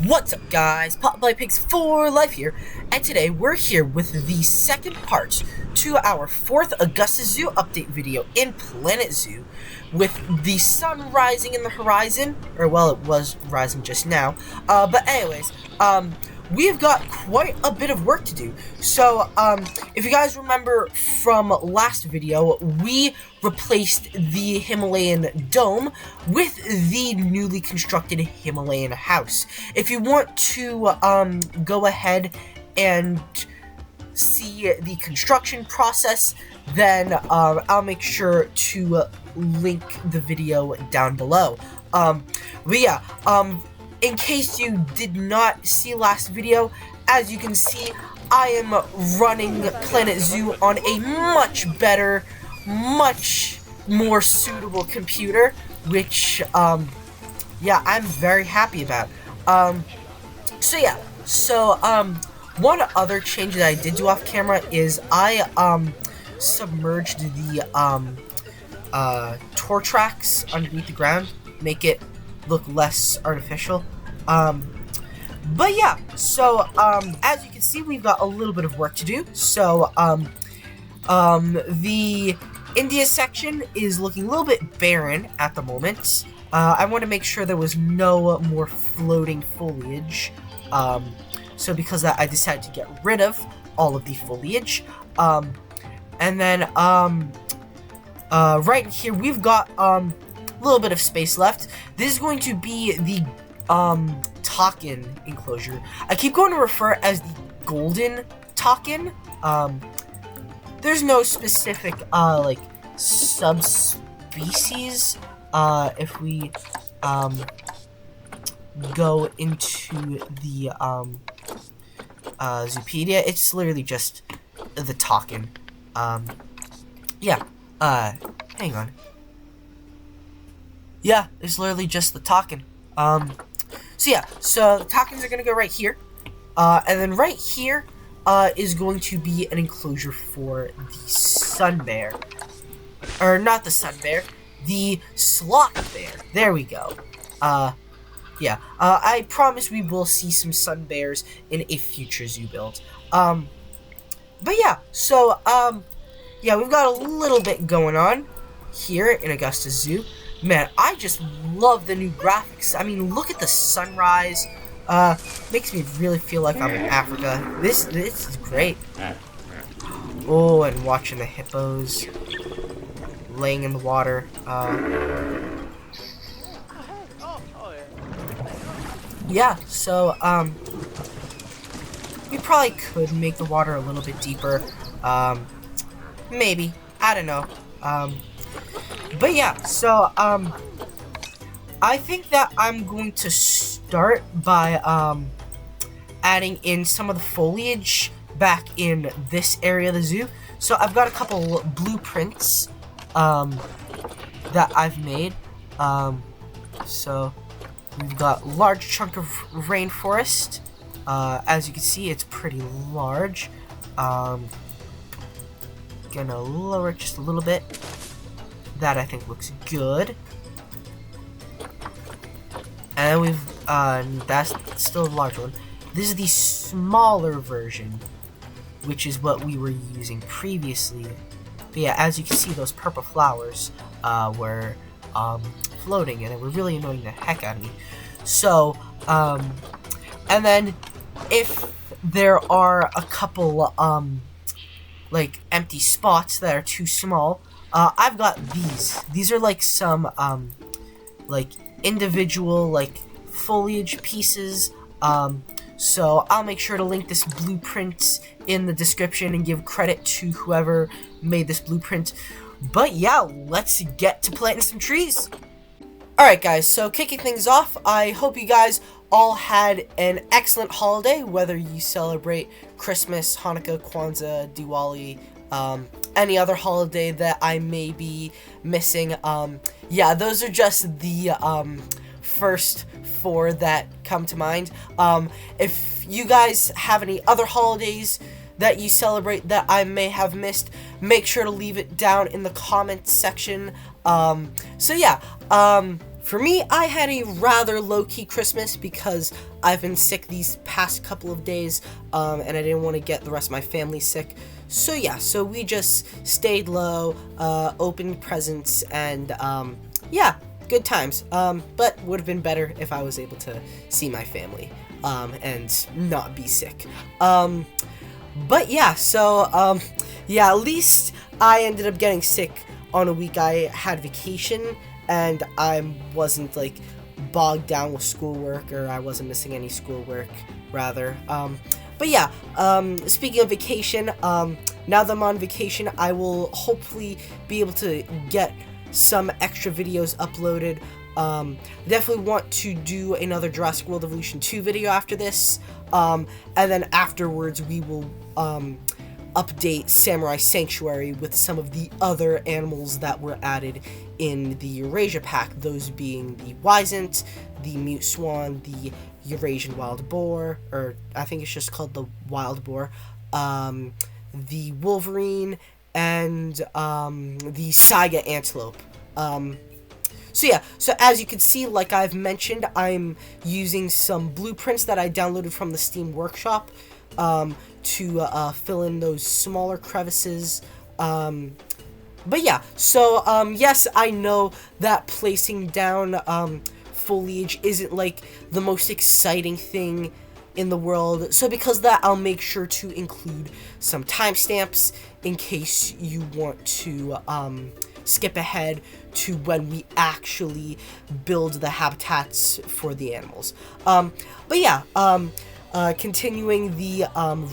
What's up, guys? Popeye Pigs for Life here, and today we're here with the second part to our 4th Augustus Zoo update video in Planet Zoo, with the sun rising in the horizon, or well, it was rising just now, but anyways, we've got quite a bit of work to do. So, if you guys remember from last video, we replaced the Himalayan dome with the newly constructed Himalayan house. If you want to, go ahead and see the construction process, then, I'll make sure to link the video down below. But yeah, in case you did not see last video, as you can see, I am running Planet Zoo on a much better, much more suitable computer, which, yeah, I'm very happy about. One other change that I did do off camera is I, submerged the, tour tracks underneath the ground, make it look less artificial. But yeah, so, as you can see, we've got a little bit of work to do. So, the India section is looking a little bit barren at the moment. I want to make sure there was no more floating foliage. So because of that, I decided to get rid of all of the foliage. And then, right here, we've got, little bit of space left. This is going to be the Takin enclosure. I keep going to refer as the golden Takin. There's no specific like subspecies. If we go into the Zoopedia, it's literally just the Takin. Yeah. Hang on. Yeah, it's literally just the Takin. So yeah, so the Takins are gonna go right here. And then right here, is going to be an enclosure for the Sun Bear. Or not the Sun Bear, the Sloth Bear. There we go. Yeah, I promise we will see some Sun Bears in a future zoo build. But yeah, so, yeah, we've got a little bit going on here in Augustus Zoo. Man, I just love the new graphics. I mean, look at the sunrise. Makes me really feel like I'm in Africa. This is great. Oh, and watching the hippos laying in the water. Yeah, so, we probably could make the water a little bit deeper. Maybe. I don't know. But yeah, so, I think that I'm going to start by, adding in some of the foliage back in this area of the zoo. So I've got a couple blueprints, that I've made. So we've got a large chunk of rainforest. As you can see, it's pretty large. Gonna lower it just a little bit. That I think looks good. And we've, that's still a large one. This is the smaller version, which is what we were using previously. But yeah, as you can see, those purple flowers, were, floating, and they were really annoying the heck out of me. So, and then, if there are a couple, like, empty spots that are too small, I've got these. These are like some, like, individual, like, foliage pieces. So I'll make sure to link this blueprint in the description and give credit to whoever made this blueprint. But yeah, let's get to planting some trees. Alright guys, so kicking things off, I hope you guys all had an excellent holiday, whether you celebrate Christmas, Hanukkah, Kwanzaa, Diwali, any other holiday that I may be missing. Yeah, those are just the, first 4 that come to mind. If you guys have any other holidays that you celebrate that I may have missed, make sure to leave it down in the comments section. So yeah, For me, I had a rather low-key Christmas because I've been sick these past couple of days, and I didn't want to get the rest of my family sick. So yeah, so we just stayed low, opened presents, and yeah, good times. But would have been better if I was able to see my family, and not be sick. But yeah, so yeah, at least I ended up getting sick on a week I had vacation, and I wasn't like bogged down with schoolwork, or I wasn't missing any schoolwork rather. But yeah, speaking of vacation, now that I'm on vacation, I will hopefully be able to get some extra videos uploaded. Definitely want to do another Jurassic World Evolution 2 video after this, and then afterwards we will update Samurai Sanctuary with some of the other animals that were added in the Eurasia pack, those being the Wisent, the Mute Swan, the Eurasian Wild Boar, or I think it's just called the Wild Boar, the Wolverine, and the Saiga Antelope. So yeah, so as you can see, like I've mentioned, I'm using some blueprints that I downloaded from the Steam Workshop, to fill in those smaller crevices. But yeah, so yes, I know that placing down foliage isn't like the most exciting thing in the world, so because of that, I'll make sure to include some timestamps in case you want to skip ahead to when we actually build the habitats for the animals. But yeah, continuing the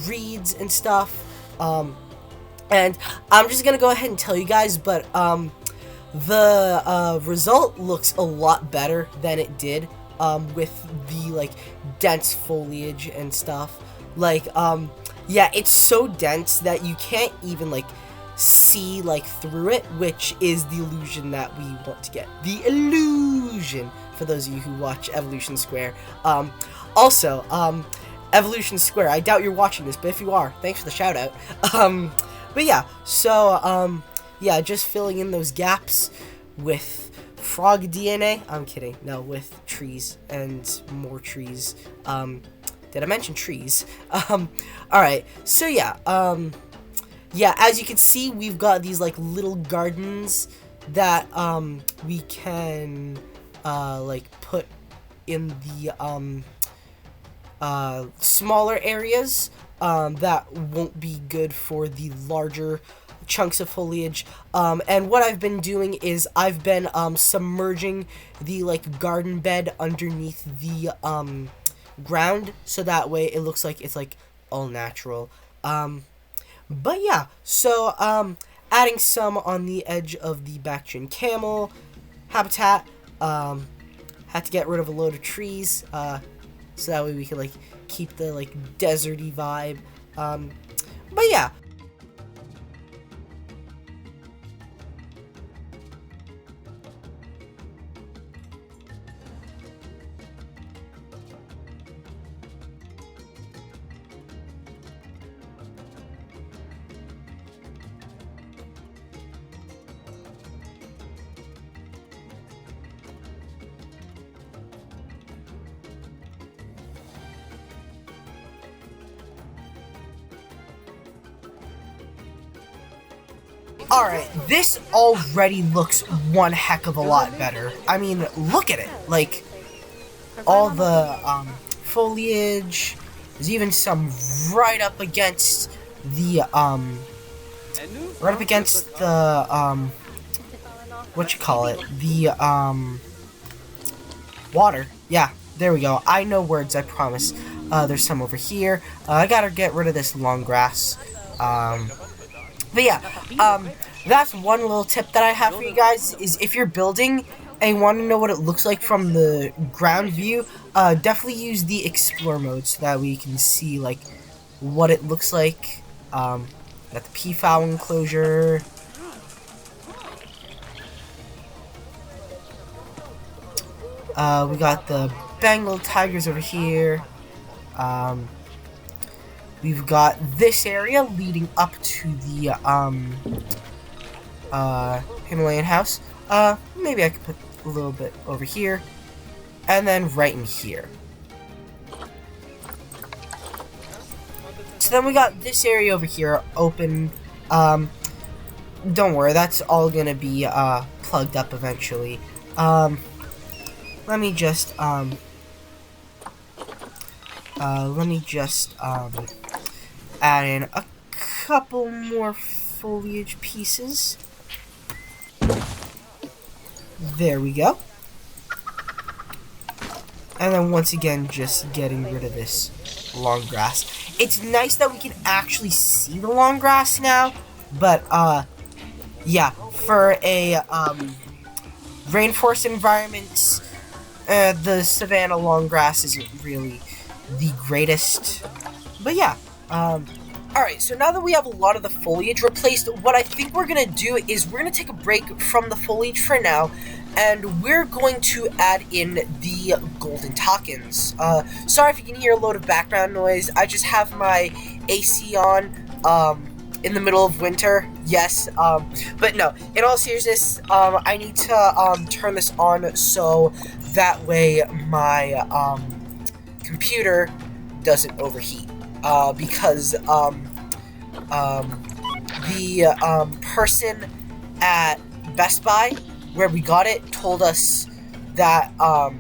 reeds and stuff, and I'm just gonna go ahead and tell you guys, but the result looks a lot better than it did with the like dense foliage and stuff. Like yeah, it's so dense that you can't even like see like through it, which is the illusion that we want to get. The illusion, for those of you who watch Evolution Square. Also, Evolution Square, I doubt you're watching this, but if you are, thanks for the shout out. But yeah, so yeah, just filling in those gaps with frog DNA. I'm kidding. No, with trees and more trees. Did I mention trees? Alright, so yeah, yeah, as you can see, we've got these like little gardens that we can like put in the smaller areas that won't be good for the larger chunks of foliage. And what I've been doing is I've been submerging the like garden bed underneath the ground, so that way it looks like it's like all natural. But yeah, so adding some on the edge of the Bactrian camel habitat. Had to get rid of a load of trees, so that way we can like keep the like deserty vibe. But yeah. Alright, this already looks one heck of a lot better. I mean, look at it. Like, all the foliage. There's even some right up against the, what you call it? The, water. Yeah, there we go. I know words, I promise. There's some over here. I gotta get rid of this long grass. But yeah, that's one little tip that I have for you guys, is if you're building and you want to know what it looks like from the ground view, definitely use the explore mode so that we can see like what it looks like. Got the peafowl enclosure. We got the Bengal tigers over here. We've got this area leading up to the Himalayan house. Maybe I could put a little bit over here, and then right in here. So then we got this area over here open. Don't worry, that's all gonna be plugged up eventually. Let me just add in a couple more foliage pieces. There we go. And then once again, just getting rid of this long grass. It's nice that we can actually see the long grass now, but yeah, for a rainforest environment, the savanna long grass isn't really the greatest. But yeah, alright, so now that we have a lot of the foliage replaced, what I think we're gonna do is we're gonna take a break from the foliage for now, and we're going to add in the golden Takins. Sorry if you can hear a load of background noise. I just have my AC on in the middle of winter. Yes, but no, in all seriousness, I need to turn this on so that way my computer doesn't overheat. Because the person at Best Buy where we got it told us that a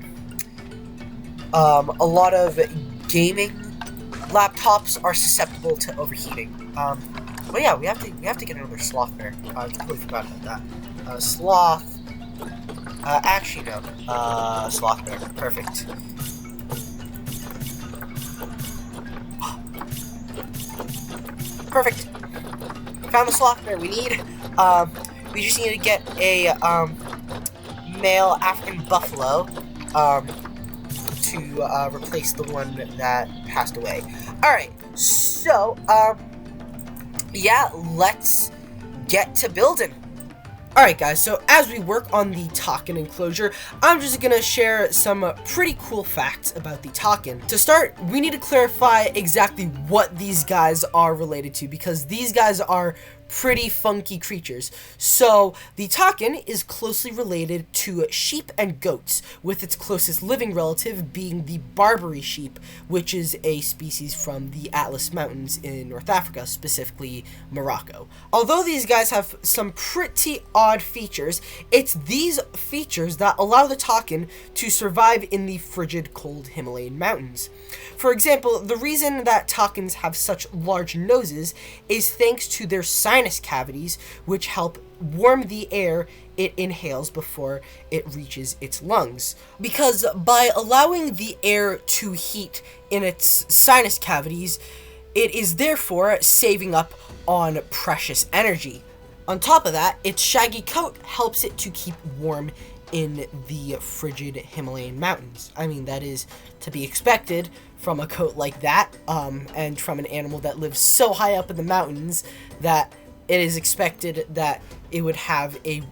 lot of gaming laptops are susceptible to overheating. But yeah, we have to get another Sloth Bear. I completely forgot about that. Sloth. Actually no. Sloth Bear. Perfect. Perfect. Found the Sloth Bear we need. We just need to get a male African buffalo to replace the one that passed away. Alright, so yeah, let's get to building. Alright guys, so as we work on the Takin enclosure, I'm just gonna share some pretty cool facts about the Takin. To start, we need to clarify exactly what these guys are related to, because these guys are pretty funky creatures. So the Takin is closely related to sheep and goats, with its closest living relative being the Barbary sheep, which is a species from the Atlas Mountains in North Africa, specifically Morocco. Although these guys have some pretty odd features, it's these features that allow the Takin to survive in the frigid, cold Himalayan mountains. For example, the reason that Takins have such large noses is thanks to their sinus cavities, which help warm the air it inhales before it reaches its lungs. Because by allowing the air to heat in its sinus cavities, it is therefore saving up on precious energy. On top of that, its shaggy coat helps it to keep warm in the frigid Himalayan mountains. I mean, that is to be expected from a coat like that, and from an animal that lives so high up in the mountains that it is expected that it would have a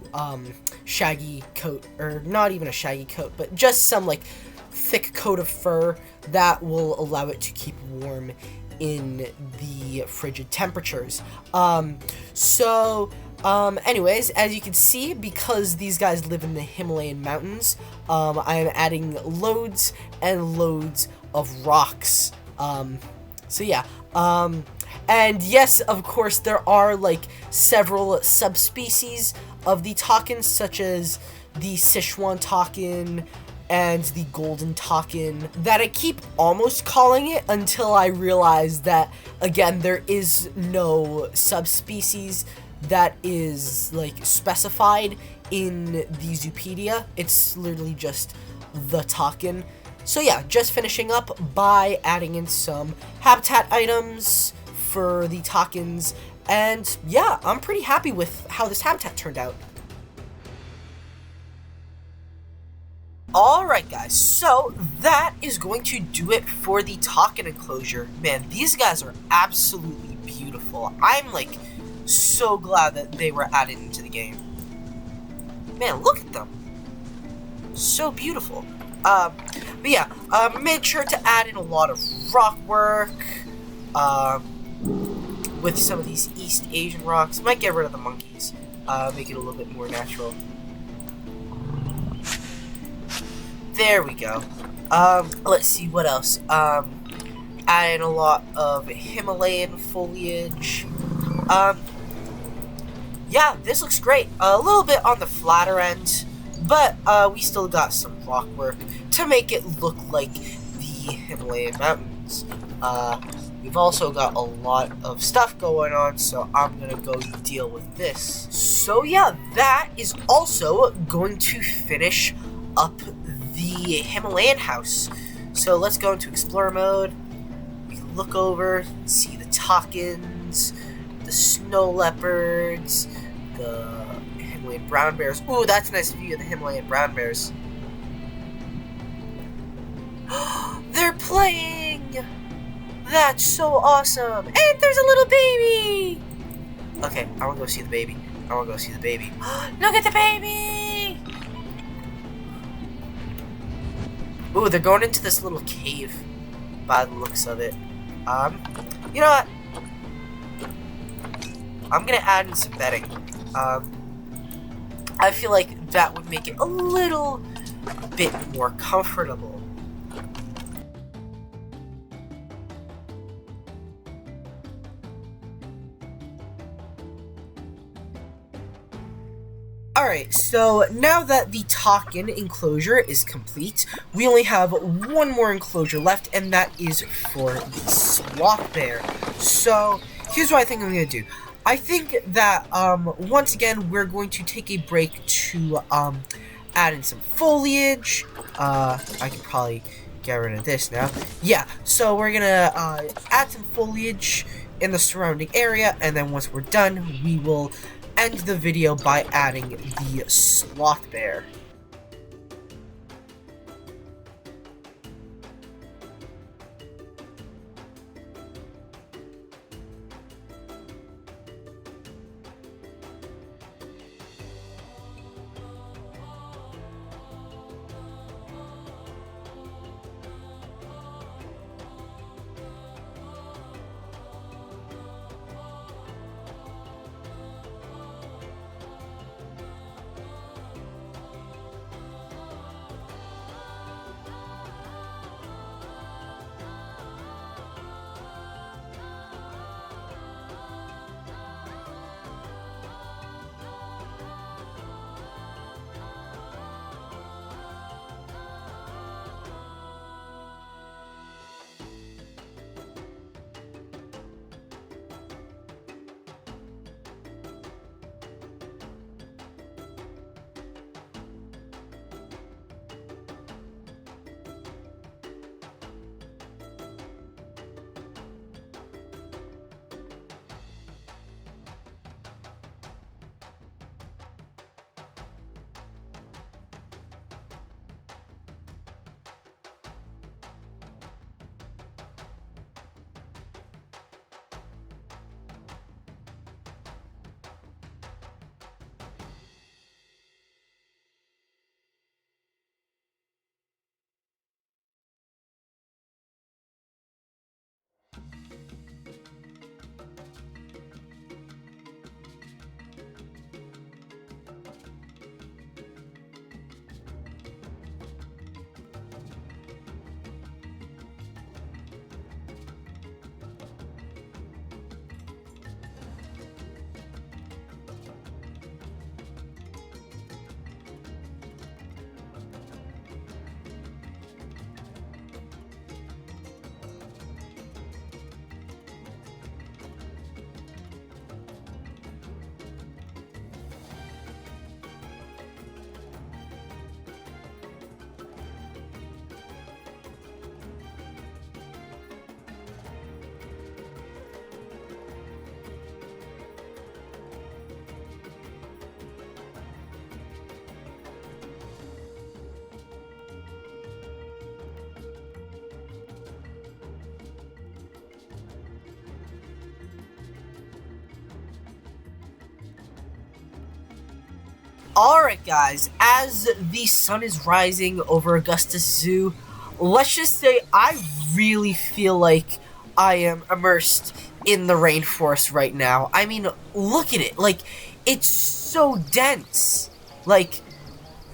shaggy coat, or not even a shaggy coat, but just some like thick coat of fur that will allow it to keep warm in the frigid temperatures. Anyways, as you can see, because these guys live in the Himalayan mountains, I am adding loads and loads of rocks. So yeah, and yes, of course, there are like several subspecies of the Takin, such as the Sichuan Takin and the golden Takin, that I keep almost calling it until I realize that, again, there is no subspecies that is like specified in the Zoopedia. It's literally just the Takin. So yeah, just finishing up by adding in some habitat items for the Takins, and yeah, I'm pretty happy with how this habitat turned out. Alright guys, so that is going to do it for the Takin enclosure. Man, these guys are absolutely beautiful. I'm like so glad that they were added into the game. Man, look at them. So beautiful. But yeah, make sure to add in a lot of rock work, with some of these East Asian rocks. Might get rid of the monkeys, make it a little bit more natural. There we go. Let's see what else. Adding a lot of Himalayan foliage. Yeah, this looks great. A little bit on the flatter end, but we still got some rock work to make it look like the Himalayan mountains. We've also got a lot of stuff going on, so I'm gonna go deal with this. So yeah, that is also going to finish up the Himalayan house. So let's go into Explorer mode. We can look over, see the Takins, the snow leopards, the Himalayan brown bears. Ooh, that's a nice view of the Himalayan brown bears. They're playing! That's so awesome! And there's a little baby! Okay, I wanna go see the baby. Look at the baby! Ooh, they're going into this little cave by the looks of it. You know what? I'm gonna add in some bedding. I feel like that would make it a little bit more comfortable. Alright, so now that the Takin enclosure is complete, we only have one more enclosure left, and that is for the Sloth Bear. So, here's what I think I'm going to do. I think that, once again, we're going to take a break to, add in some foliage. I can probably get rid of this now. Yeah, so we're going to, add some foliage in the surrounding area, and then once we're done, we will end the video by adding the Sloth Bear. Alright guys, as the sun is rising over Augustus Zoo, let's just say I really feel like I am immersed in the rainforest right now. I mean, look at it. Like, it's so dense. Like,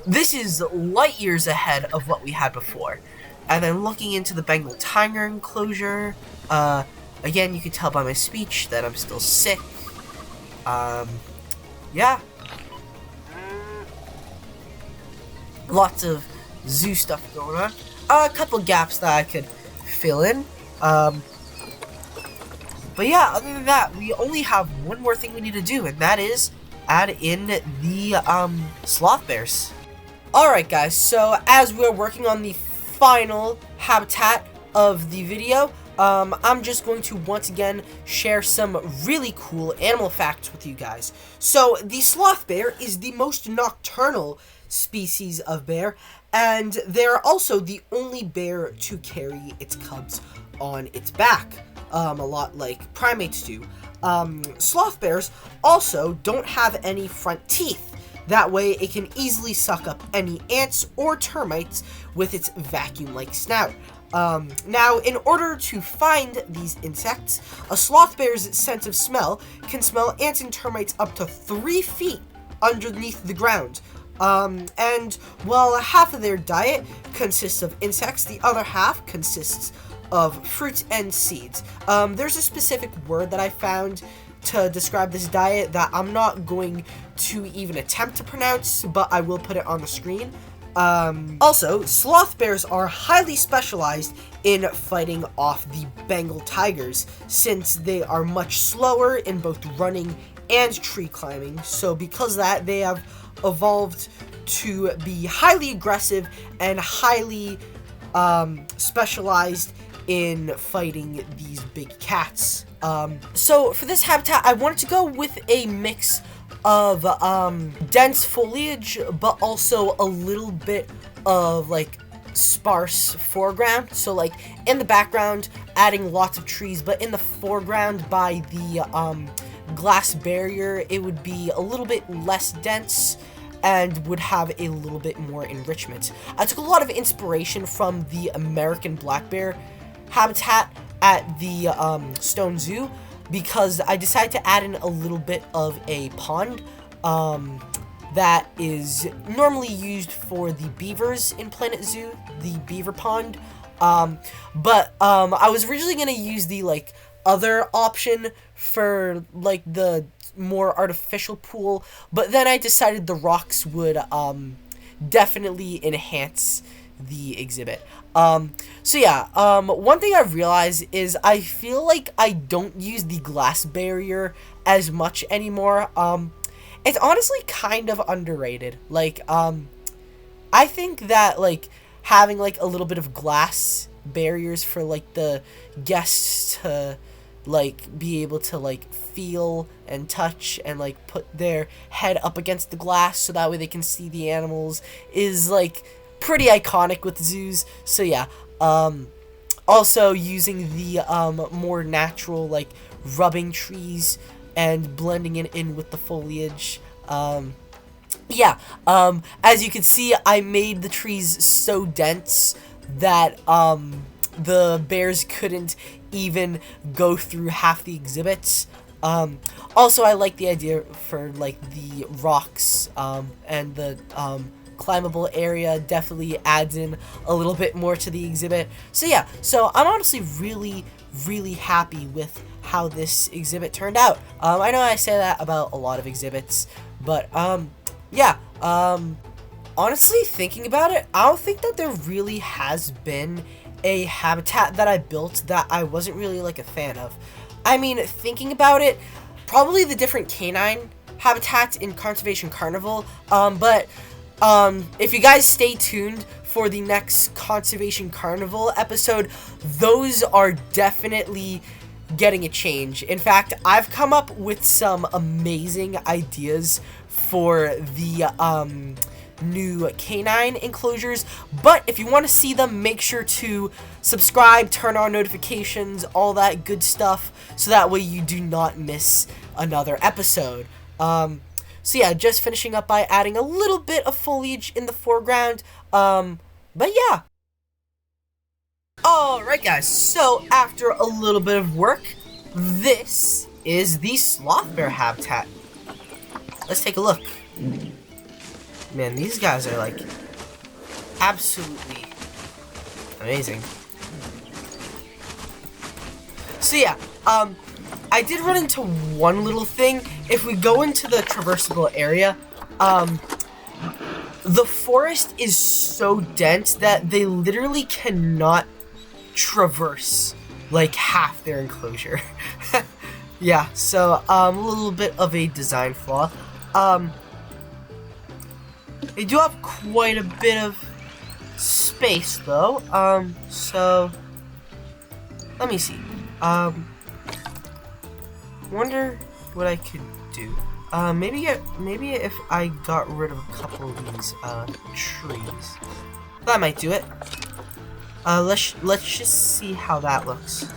this is light years ahead of what we had before. And then looking into the Bengal tiger enclosure, again, you can tell by my speech that I'm still sick. Yeah. Lots of zoo stuff going on. A couple gaps that I could fill in. But yeah, other than that, we only have one more thing we need to do, and that is add in the sloth bears. Alright guys, so as we're working on the final habitat of the video, I'm just going to once again share some really cool animal facts with you guys. So the sloth bear is the most nocturnal species of bear, and they're also the only bear to carry its cubs on its back, a lot like primates do. Sloth bears also don't have any front teeth. That way it can easily suck up any ants or termites with its vacuum-like snout. Now, in order to find these insects, a sloth bear's sense of smell can smell ants and termites up to 3 feet underneath the ground. And while half of their diet consists of insects, the other half consists of fruits and seeds. There's a specific word that I found to describe this diet that I'm not going to even attempt to pronounce, but I will put it on the screen. Also, sloth bears are highly specialized in fighting off the Bengal tigers, since they are much slower in both running and tree climbing. So because of that, they have evolved to be highly aggressive and highly specialized in fighting these big cats. So for this habitat, I wanted to go with a mix of dense foliage, but also a little bit of like sparse foreground. So like in the background, adding lots of trees, but in the foreground by the glass barrier, it would be a little bit less dense and would have a little bit more enrichment. I took a lot of inspiration from the American black bear habitat at the Stone Zoo, because I decided to add in a little bit of a pond that is normally used for the beavers in Planet Zoo, the beaver pond. But I was originally going to use the like other option for like the more artificial pool, but then I decided the rocks would definitely enhance the exhibit. So yeah, one thing I've realized is I feel like I don't use the glass barrier as much anymore. It's honestly kind of underrated. Like, I think that, like, having, like, a little bit of glass barriers for, like, the guests to, like, be able to, like, feel and touch and, like, put their head up against the glass so that way they can see the animals is, like, pretty iconic with zoos. So yeah, also using the more natural, like, rubbing trees and blending it in with the foliage. Yeah, as you can see, I made the trees so dense that the bears couldn't even go through half the exhibits. Also, I like the idea for, like, the rocks and the climbable area definitely adds in a little bit more to the exhibit. So yeah, so I'm honestly really happy with how this exhibit turned out. I know I say that about a lot of exhibits, but yeah, honestly, thinking about it, I don't think that there really has been a habitat that I built that I wasn't really, like, a fan of. I mean, thinking about it, probably the different canine habitats in Conservation Carnival, but if you guys stay tuned for the next Conservation Carnival episode, those are definitely getting a change. In fact, I've come up with some amazing ideas for the new canine enclosures, but if you want to see them, make sure to subscribe, turn on notifications, all that good stuff, so that way you do not miss another episode. So yeah, just finishing up by adding a little bit of foliage in the foreground, but yeah. Alright guys, so after a little bit of work, this is the sloth bear habitat. Let's take a look. Man, these guys are like absolutely amazing. So yeah, I did run into one little thing. If we go into the traversable area, the forest is so dense that they literally cannot traverse like half their enclosure. Yeah, so a little bit of a design flaw. They do have quite a bit of space though. So let me see. Wonder what I could do. Maybe if I got rid of a couple of these trees, that might do it. Let's just see how that looks.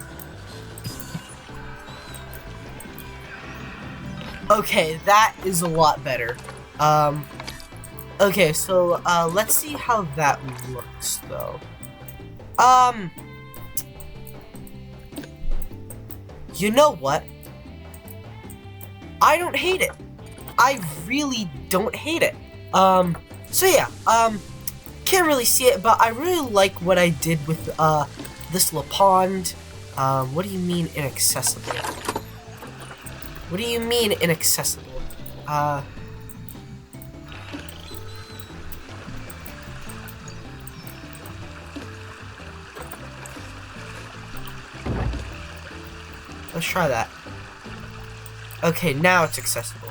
Okay, that is a lot better. Okay, so let's see how that looks though. You know what? I don't hate it. I really don't hate it. So yeah, can't really see it, but I really like what I did with this little pond. What do you mean inaccessible? What do you mean inaccessible? Let's try that. Okay, now it's accessible.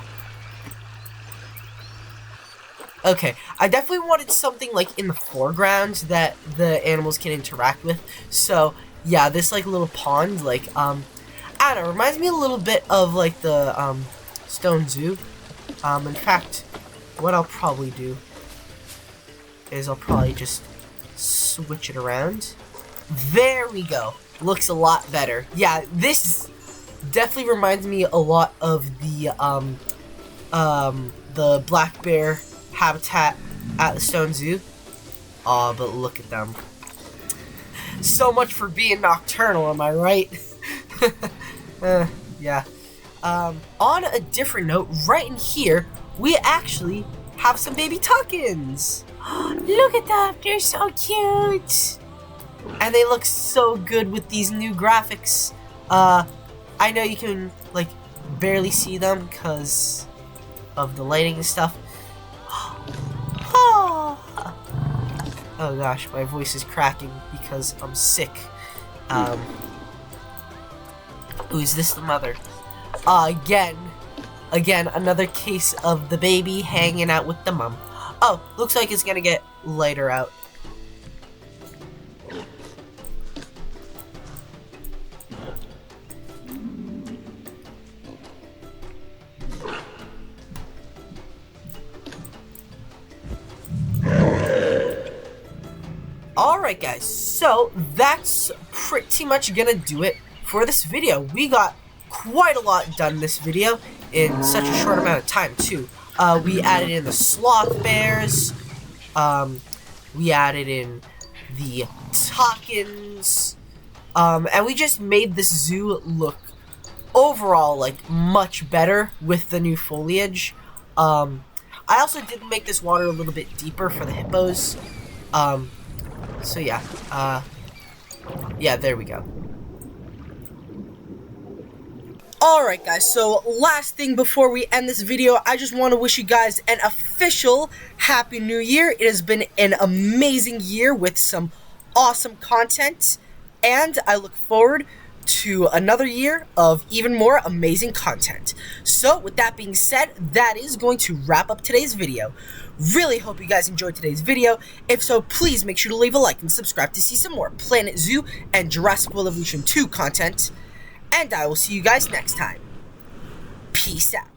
Okay, I definitely wanted something like in the foreground that the animals can interact with. So yeah, this like little pond, like I don't know, reminds me a little bit of like the stone zoo. In fact, what I'll probably do is I'll probably just switch it around. There we go. Looks a lot better. Yeah, this definitely reminds me a lot of the black bear habitat at the stone zoo. Aw, but look at them. So much for being nocturnal, am I right? Yeah. On a different note, right in here, we actually have some baby Takins. Look at them, they're so cute. And they look so good with these new graphics. I know you can, like, barely see them because of the lighting and stuff. Oh gosh, my voice is cracking because I'm sick. Ooh, is this the mother? Again, another case of the baby hanging out with the mom. Oh, looks like it's gonna get lighter out. Alright guys, so that's pretty much gonna do it for this video. We got quite a lot done in this video in such a short amount of time too. We added in the sloth bears, we added in the Takins, and we just made this zoo look overall like much better with the new foliage. I also did make this water a little bit deeper for the hippos. So yeah, yeah, there we go. Alright guys, so last thing before we end this video, I just want to wish you guys an official Happy New Year. It has been an amazing year with some awesome content, and I look forward to another year of even more amazing content. So with that being said, that is going to wrap up today's video. Really hope you guys enjoyed today's video. If so, please make sure to leave a like and subscribe to see some more Planet Zoo and Jurassic World Evolution 2 content. And I will see you guys next time. Peace out.